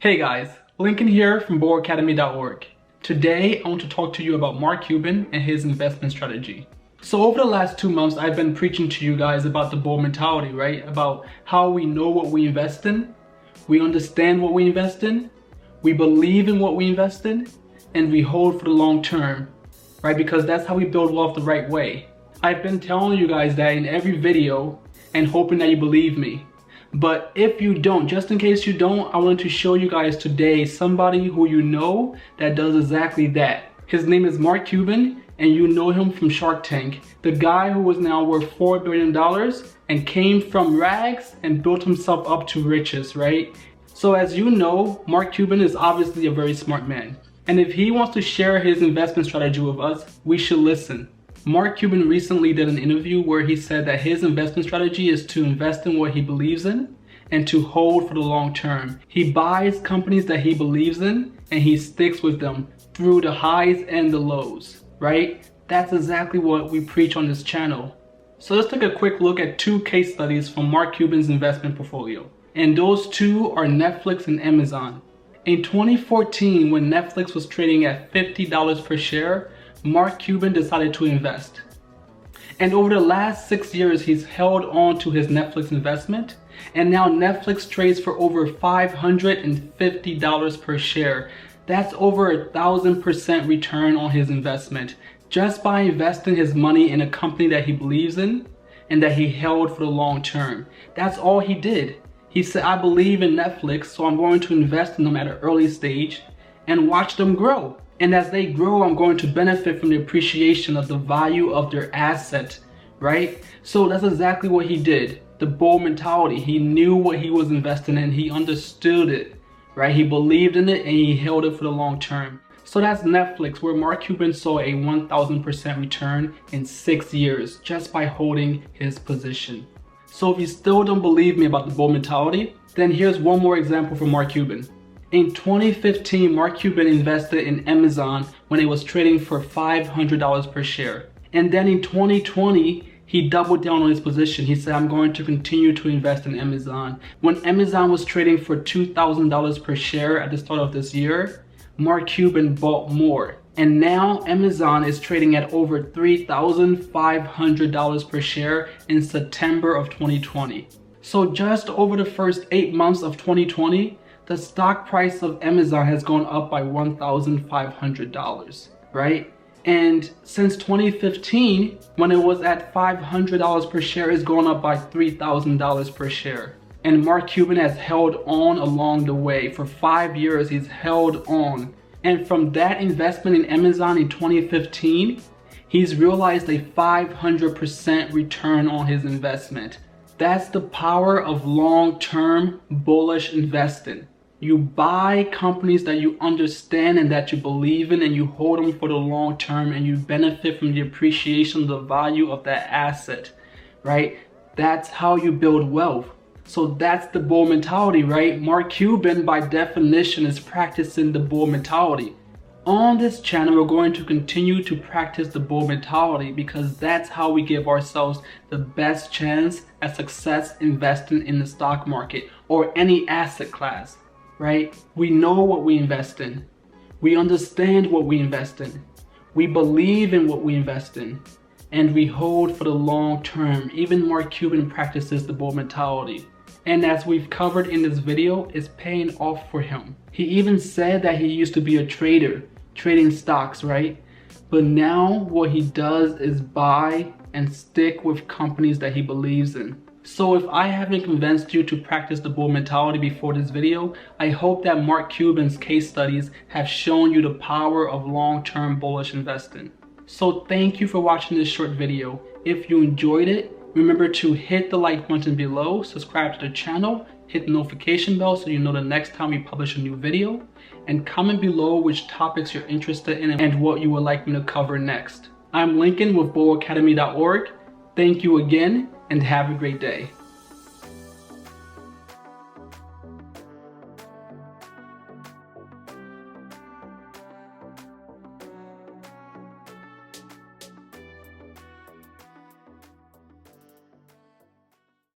Hey guys, Lincoln here from bullacademy.org. Today I want to talk to you about Mark Cuban and his investment strategy. So over the last 2 months, I've been preaching to you guys about the bull mentality, right? About how we know what we invest in, we understand what we invest in, we believe in what we invest in, and we hold for the long term, right? Because that's how we build wealth the right way. I've been telling you guys that in every video and hoping that you believe me. But if you don't, just in case you don't, I want to show you guys today somebody who you know that does exactly that. His name is Mark Cuban, and you know him from Shark Tank. The guy who is now worth $4 billion and came from rags and built himself up to riches, right? So as you know, Mark Cuban is obviously a very smart man. And if he wants to share his investment strategy with us, we should listen. Mark Cuban recently did an interview where he said that his investment strategy is to invest in what he believes in and to hold for the long term. He buys companies that he believes in and he sticks with them through the highs and the lows, right? That's exactly what we preach on this channel. So let's take a quick look at 2 case studies from Mark Cuban's investment portfolio. And those 2 are Netflix and Amazon. In 2014, when Netflix was trading at $50 per share, Mark Cuban decided to invest. And over the last 6 years, he's held on to his Netflix investment. And now Netflix trades for over $550 per share. That's over 1,000% return on his investment, just by investing his money in a company that he believes in and that he held for the long term. That's all he did. He said, I believe in Netflix, so I'm going to invest in them at an early stage and watch them grow. And as they grow, I'm going to benefit from the appreciation of the value of their asset, right? So that's exactly what he did. The bull mentality. He knew what he was investing in. He understood it, right? He believed in it and he held it for the long term. So that's Netflix, where Mark Cuban saw a 1,000% return in 6 years just by holding his position. So if you still don't believe me about the bull mentality, then here's one more example from Mark Cuban. In 2015, Mark Cuban invested in Amazon when it was trading for $500 per share. And then in 2020, he doubled down on his position. He said, I'm going to continue to invest in Amazon. When Amazon was trading for $2,000 per share at the start of this year, Mark Cuban bought more. And now Amazon is trading at over $3,500 per share in September of 2020. So just over the first 8 months of 2020, the stock price of Amazon has gone up by $1,500, right? And since 2015, when it was at $500 per share, it's gone up by $3,000 per share. And Mark Cuban has held on along the way. For 5 years, he's held on. And from that investment in Amazon in 2015, he's realized a 500% return on his investment. That's the power of long-term bullish investing. You buy companies that you understand and that you believe in, and you hold them for the long term, and you benefit from the appreciation, the value of that asset, right? That's how you build wealth. So that's the bull mentality, right? Mark Cuban, by definition, is practicing the bull mentality. On this channel, we're going to continue to practice the bull mentality because that's how we give ourselves the best chance at success investing in the stock market or any asset class. Right? We know what we invest in. We understand what we invest in. We believe in what we invest in. And we hold for the long term. Even Mark Cuban practices the bull mentality. And as we've covered in this video, it's paying off for him. He even said that he used to be a trader, trading stocks, right? But now what he does is buy and stick with companies that he believes in. So if I haven't convinced you to practice the bull mentality before this video, I hope that Mark Cuban's case studies have shown you the power of long-term bullish investing. So thank you for watching this short video. If you enjoyed it, remember to hit the like button below, subscribe to the channel, hit the notification bell so you know the next time we publish a new video, and comment below which topics you're interested in and what you would like me to cover next. I'm Lincoln with bullacademy.org. Thank you again, and have a great day.